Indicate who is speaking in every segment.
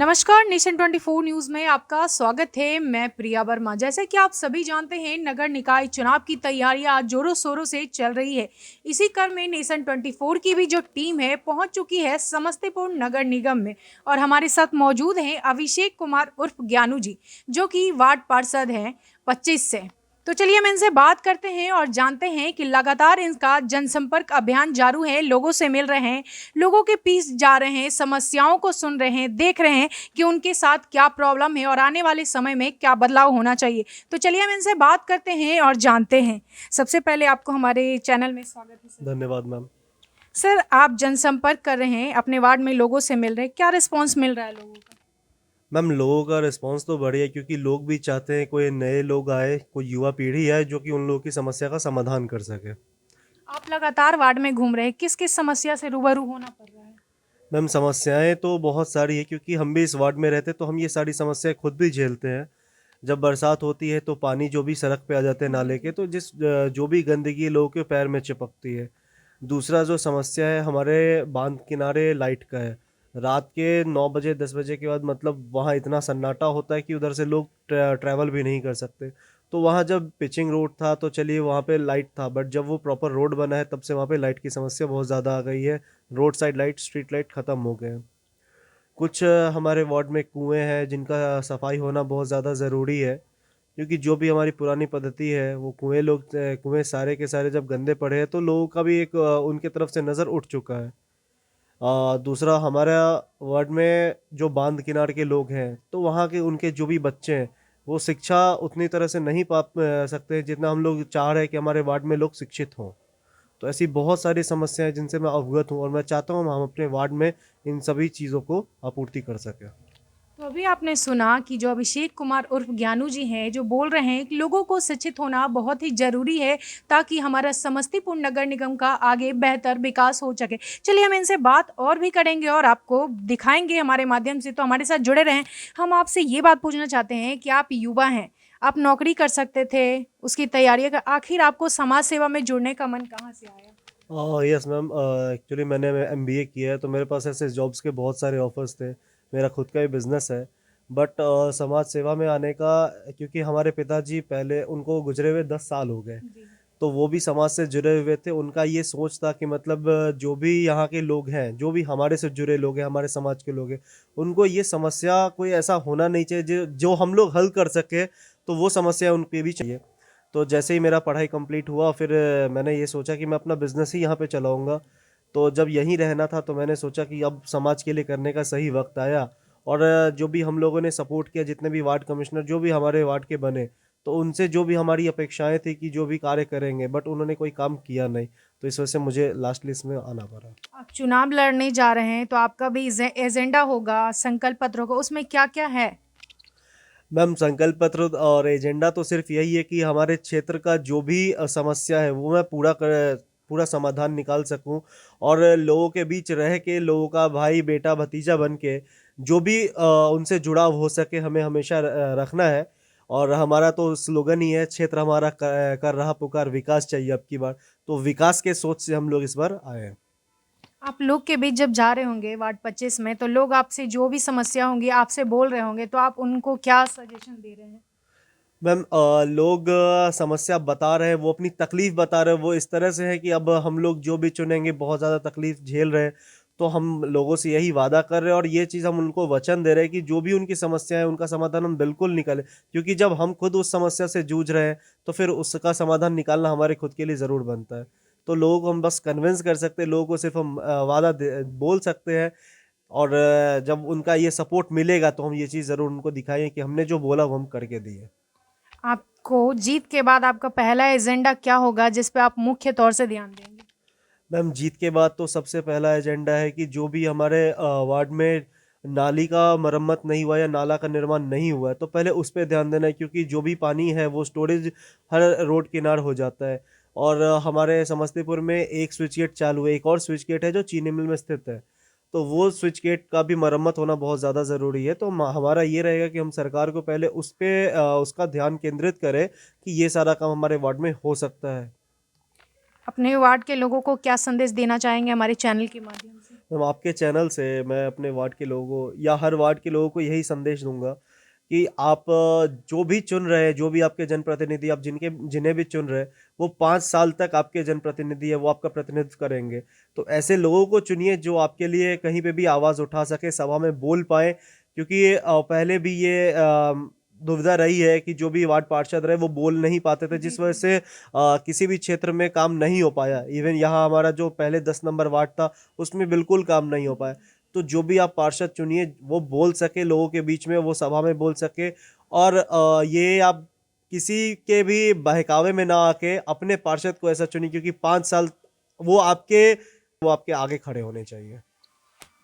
Speaker 1: नमस्कार, nation 24 news में आपका स्वागत है। मैं प्रिया वर्मा। जैसे कि आप सभी जानते हैं, नगर निकाय चुनाव की तैयारियां आज जोरों शोरों से चल रही है। इसी क्रम में नेशन 24 की भी जो टीम है पहुंच चुकी है समस्तीपुर नगर निगम में और हमारे साथ मौजूद हैं अभिषेक कुमार उर्फ ज्ञानू जी, जो कि वार्ड पार्षद हैं 25 से। तो चलिए हम इनसे बात करते हैं और जानते हैं कि लगातार इनका जनसंपर्क अभियान जारी है, लोगों से मिल रहे हैं, लोगों के बीच जा रहे हैं, समस्याओं को सुन रहे हैं, देख रहे हैं कि उनके साथ क्या प्रॉब्लम है और आने वाले समय में क्या बदलाव होना चाहिए। तो चलिए हम इनसे बात करते हैं और जानते हैं। सबसे पहले आपको हमारे चैनल में स्वागत है सर।
Speaker 2: धन्यवाद मैम।
Speaker 1: सर, आप जनसंपर्क कर रहे हैं, अपने वार्ड में लोगों से मिल रहे हैं, क्या रिस्पॉन्स मिल रहा है लोगों का?
Speaker 2: मैम, लोगों का रिस्पांस तो बढ़िया है क्योंकि लोग भी चाहते हैं कोई नए लोग आए, कोई युवा पीढ़ी आए जो कि उन लोगों की समस्या का समाधान कर सके।
Speaker 1: आप लगातार वार्ड में घूम रहे हैं, किस किस समस्या से रूबरू होना पड़ रहा है?
Speaker 2: मैम, समस्याएं तो बहुत सारी है क्योंकि हम भी इस वार्ड में रहते तो हम ये सारी समस्याएं खुद भी झेलते हैं। जब बरसात होती है तो पानी जो भी सड़क पे आ जाते हैं नाले के, तो जो भी गंदगी लोगों के पैर में चिपकती है। दूसरा जो समस्या है हमारे बांध किनारे लाइट का है। रात के 9 बजे 10 बजे के बाद मतलब वहाँ इतना सन्नाटा होता है कि उधर से लोग ट्रैवल भी नहीं कर सकते। तो वहाँ जब पिचिंग रोड था तो चलिए वहाँ पे लाइट था, बट जब वो प्रॉपर रोड बना है तब से वहाँ पे लाइट की समस्या बहुत ज़्यादा आ गई है। Road side light, street light ख़त्म हो गए हैं। कुछ हमारे वार्ड में कुएं हैं जिनका सफाई होना बहुत ज़्यादा ज़रूरी है क्योंकि जो भी हमारी पुरानी पद्धति है वो कुएं सारे के सारे जब गंदे पड़े हैं तो लोगों का भी एक उनके तरफ से नज़र उठ चुका है। दूसरा, हमारा वार्ड में जो बांध किनारे के लोग हैं तो वहाँ के उनके जो भी बच्चे हैं वो शिक्षा उतनी तरह से नहीं पा सकते जितना हम लोग चाह रहे हैं कि हमारे वार्ड में लोग शिक्षित हों। तो ऐसी बहुत सारी समस्याएं हैं जिनसे मैं अवगत हूँ और मैं चाहता हूँ हम अपने वार्ड में इन सभी चीज़ों को आपूर्ति कर सकें।
Speaker 1: तो अभी आपने सुना कि जो अभिषेक कुमार उर्फ ज्ञानू जी हैं, जो बोल रहे हैं कि लोगों को शिक्षित होना बहुत ही ज़रूरी है ताकि हमारा समस्तीपुर नगर निगम का आगे बेहतर विकास हो सके। चलिए हम इनसे बात और भी करेंगे और आपको दिखाएंगे हमारे माध्यम से, तो हमारे साथ जुड़े रहें। हम आपसे ये बात पूछना चाहते हैं कि आप युवा हैं, आप नौकरी कर सकते थे, उसकी तैयारी कर, आखिर आपको समाज सेवा में जुड़ने का मन कहाँ से आया?
Speaker 2: यस मैम, एक्चुअली मैंने एमबीए किया है तो मेरे पास ऐसे जॉब्स के बहुत सारे ऑफर्स थे। मेरा खुद का ही बिजनेस है, बट समाज सेवा में आने का, क्योंकि हमारे पिताजी पहले उनको गुजरे हुए 10 साल हो गए,
Speaker 1: जी।
Speaker 2: तो वो भी समाज से जुड़े हुए थे। उनका ये सोच था कि मतलब जो भी यहाँ के लोग हैं, जो भी हमारे से जुड़े लोग हैं, हमारे समाज के लोग हैं, उनको ये समस्या कोई ऐसा होना नहीं चाहिए जो जो हम लोग हल कर सके, तो वो समस्या उनके भी चाहिए। तो जैसे ही मेरा पढ़ाई कंप्लीट हुआ फिर मैंने ये सोचा कि मैं अपना बिजनेस ही यहाँ पे चलाऊँगा। तो जब यहीं रहना था तो मैंने सोचा कि अब समाज के लिए करने का सही वक्त आया। और जो भी हम लोगों ने सपोर्ट किया, जितने भी वार्ड कमिश्नर जो भी हमारे वार्ड के बने, तो उनसे जो भी हमारी अपेक्षाएं थी कि जो भी कार्य करेंगे, बट उन्होंने कोई काम किया नहीं। तो इस वजह से मुझे लास्ट लिस्ट में आना पड़ा।
Speaker 1: आप चुनाव लड़ने जा रहे हैं तो आपका भी एजेंडा होगा, संकल्प पत्र होगा, उसमें क्या क्या है?
Speaker 2: मैम, संकल्प पत्र और एजेंडा तो सिर्फ यही है कि हमारे क्षेत्र का जो भी समस्या है वो मैं पूरा समाधान निकाल सकूं और लोगों के बीच रह के, लोगों का भाई बेटा भतीजा बन के जो भी उनसे जुड़ाव हो सके हमें हमेशा रखना है। और हमारा तो स्लोगन ही है, क्षेत्र हमारा कर रहा पुकार, विकास चाहिए अब की बार। तो विकास के सोच से हम लोग इस बार आए हैं।
Speaker 1: आप लोग के बीच जब जा रहे होंगे वार्ड 25 में, तो लोग आपसे जो भी समस्या होंगी आपसे बोल रहे होंगे, तो आप उनको क्या सजेशन दे रहे हैं?
Speaker 2: मैम, लोग समस्या बता रहे हैं, वो अपनी तकलीफ बता रहे हैं, वो इस तरह से है कि अब हम लोग जो भी चुनेंगे बहुत ज़्यादा तकलीफ झेल रहे हैं। तो हम लोगों से यही वादा कर रहे हैं और ये चीज़ हम उनको वचन दे रहे हैं कि जो भी उनकी समस्या है उनका समाधान हम बिल्कुल निकालें, क्योंकि जब हम खुद उस समस्या से जूझ रहे हैं तो फिर उसका समाधान निकालना हमारे खुद के लिए ज़रूर बनता है। तो लोगों को हम बस कन्विंस कर सकते हैं, लोगों को सिर्फ हम बोल सकते हैं। और जब उनका ये सपोर्ट मिलेगा तो हम ये चीज़ ज़रूर उनको दिखाएं कि हमने जो बोला वो हम करके दिए।
Speaker 1: आपको जीत के बाद आपका पहला एजेंडा क्या होगा जिस पे आप मुख्य तौर से ध्यान देंगे?
Speaker 2: मैम, जीत के बाद तो सबसे पहला एजेंडा है कि जो भी हमारे वार्ड में नाली का मरम्मत नहीं हुआ या नाला का निर्माण नहीं हुआ है तो पहले उस पर ध्यान देना है, क्योंकि जो भी पानी है वो स्टोरेज हर रोड किनार हो जाता है। और हमारे समस्तीपुर में एक स्विच गेट चालू है, एक और स्विच गेट है जो चीनी मिल में स्थित है। तो वो स्विच गेट का भी मरम्मत होना बहुत ज़्यादा ज़रूरी है। तो हमारा ये रहेगा कि हम सरकार को पहले उस पे उसका ध्यान केंद्रित करें कि ये सारा काम हमारे वार्ड में हो सकता है।
Speaker 1: अपने वार्ड के लोगों को क्या संदेश देना चाहेंगे हमारे चैनल के माध्यम से?
Speaker 2: मैम आपके चैनल से मैं अपने वार्ड के लोगों को या हर वार्ड के लोगों को यही संदेश दूंगा कि आप जो भी चुन रहे हैं, जो भी आपके जनप्रतिनिधि, आप जिन्हें भी चुन रहे हैं, वो 5 साल तक आपके जनप्रतिनिधि है, वो आपका प्रतिनिधित्व करेंगे। तो ऐसे लोगों को चुनिए जो आपके लिए कहीं पे भी आवाज़ उठा सके, सभा में बोल पाए, क्योंकि पहले भी ये दुविधा रही है कि जो भी वार्ड पार्षद रहे वो बोल नहीं पाते थे, जिस वजह से किसी भी क्षेत्र में काम नहीं हो पाया। इवन यहाँ हमारा जो पहले 10 नंबर वार्ड था, उसमें बिल्कुल काम नहीं हो पाया। तो जो भी आप पार्षद चुनिए वो बोल सके लोगों के बीच में, वो सभा में बोल सके, और ये आप किसी के भी बहकावे में ना आके अपने पार्षद को ऐसा चुनिए, क्योंकि 5 साल वो आपके आगे खड़े होने चाहिए।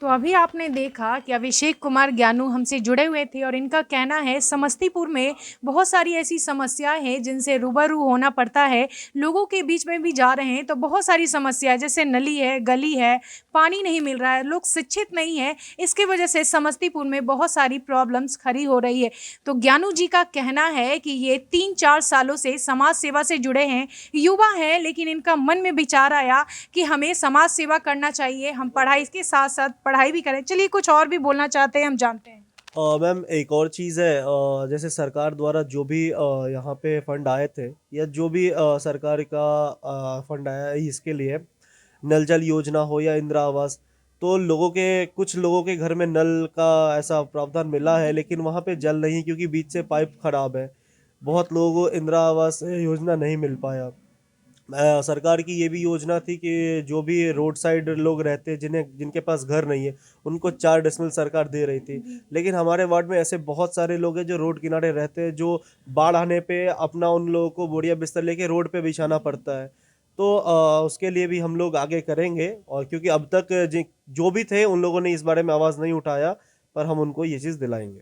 Speaker 1: तो अभी आपने देखा कि अभिषेक कुमार ज्ञानू हमसे जुड़े हुए थे और इनका कहना है समस्तीपुर में बहुत सारी ऐसी समस्याएं हैं जिनसे रूबरू होना पड़ता है। लोगों के बीच में भी जा रहे हैं तो बहुत सारी समस्या है, जैसे नली है, गली है, पानी नहीं मिल रहा है, लोग शिक्षित नहीं है, इसके वजह से समस्तीपुर में बहुत सारी प्रॉब्लम्स खड़ी हो रही है। तो ज्ञानू जी का कहना है कि ये 3-4 सालों से समाज सेवा से जुड़े हैं, युवा हैं, लेकिन इनका मन में विचार आया कि हमें समाज सेवा करना चाहिए, हम पढ़ाई के साथ साथ पढ़ाई भी करें। चलिए कुछ और भी बोलना चाहते हैं, हम जानते हैं।
Speaker 2: मैम एक और चीज़ है, जैसे सरकार द्वारा जो भी यहाँ पे फंड आए थे, या जो भी सरकार का फंड आया है इसके लिए, नल जल योजना हो या इंदिरा आवास, तो कुछ लोगों के घर में नल का ऐसा प्रावधान मिला है, लेकिन वहाँ पे जल नहीं, क्योंकि बीच से पाइप खराब है। बहुत लोगों को इंदिरा आवास योजना नहीं मिल पाया। सरकार की ये भी योजना थी कि जो भी रोड साइड लोग रहते हैं, जिनके पास घर नहीं है, उनको 4 डेसिमल सरकार दे रही थी। लेकिन हमारे वार्ड में ऐसे बहुत सारे लोग हैं जो रोड किनारे रहते हैं, जो बाढ़ आने पे अपना उन लोगों को बोरिया बिस्तर लेके रोड पे बिछाना पड़ता है। तो उसके लिए भी हम लोग आगे करेंगे, और क्योंकि अब तक जो भी थे उन लोगों ने इस बारे में आवाज़ नहीं उठाया, पर हम उनको ये चीज़ दिलाएंगे।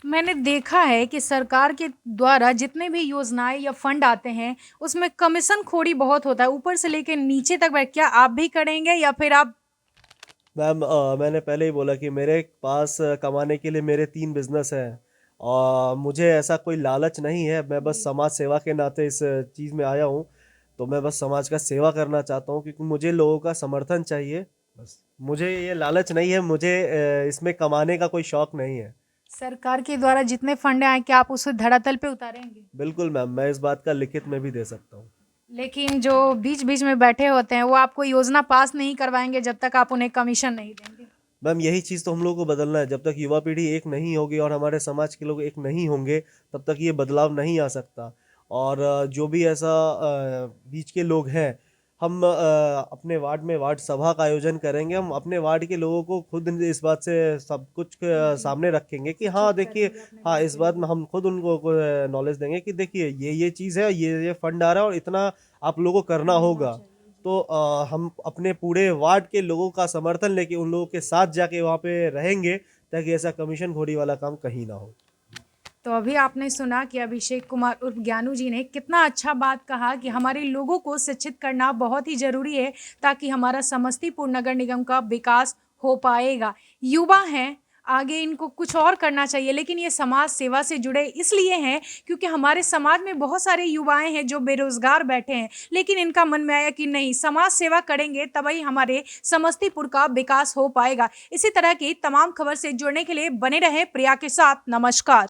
Speaker 1: मैंने देखा है कि सरकार के द्वारा जितने भी योजनाएं या फंड आते हैं उसमें कमीशन खोरी बहुत होता है, ऊपर से लेकर नीचे तक। क्या आप भी करेंगे या फिर आप?
Speaker 2: मैम मैंने पहले ही बोला कि मेरे पास कमाने के लिए मेरे 3 बिजनेस हैं, और मुझे ऐसा कोई लालच नहीं है। मैं बस समाज सेवा के नाते इस चीज़ में आया हूँ। तो मैं बस समाज का सेवा करना चाहता हूँ, क्योंकि मुझे लोगों का समर्थन चाहिए। बस मुझे ये लालच नहीं है, मुझे इसमें कमाने का कोई शौक नहीं है।
Speaker 1: सरकार के द्वारा जितने फंड आए क्या आप उसे धरातल पे उतारेंगे?
Speaker 2: बिल्कुल मैम, मैं इस बात का लिखित में भी दे सकता हूँ।
Speaker 1: लेकिन जो बीच बीच में बैठे होते हैं वो आपको योजना पास नहीं करवाएंगे जब तक आप उन्हें कमीशन नहीं देंगे।
Speaker 2: मैम यही चीज़ तो हम लोग को बदलना है। जब तक युवा पीढ़ी एक नहीं होगी और हमारे समाज के लोग एक नहीं होंगे, तब तक ये बदलाव नहीं आ सकता। और जो भी ऐसा बीच के लोग हैं, हम अपने वार्ड में वार्ड सभा का आयोजन करेंगे। हम अपने वार्ड के लोगों को खुद इस बात से सब कुछ सामने रखेंगे कि हाँ देखिए, हाँ इस बात में हम खुद उनको नॉलेज देंगे कि देखिए ये चीज़ है, ये फंड आ रहा है, और इतना आप लोगों को करना होगा। तो हम अपने पूरे वार्ड के लोगों का समर्थन लेके उन लोगों के साथ जाके वहाँ पे रहेंगे, ताकि ऐसा कमीशन खोरी वाला काम कहीं ना हो।
Speaker 1: तो अभी आपने सुना कि अभिषेक कुमार उर्फ ज्ञानू जी ने कितना अच्छा बात कहा कि हमारे लोगों को शिक्षित करना बहुत ही ज़रूरी है, ताकि हमारा समस्तीपुर नगर निगम का विकास हो पाएगा। युवा हैं, आगे इनको कुछ और करना चाहिए, लेकिन ये समाज सेवा से जुड़े इसलिए हैं क्योंकि हमारे समाज में बहुत सारे युवाएं हैं जो बेरोजगार बैठे हैं, लेकिन इनका मन में आया कि नहीं, समाज सेवा करेंगे तभी हमारे समस्तीपुर का विकास हो पाएगा। इसी तरह की तमाम खबर से जुड़ने के लिए बने रहें प्रिया के साथ। नमस्कार।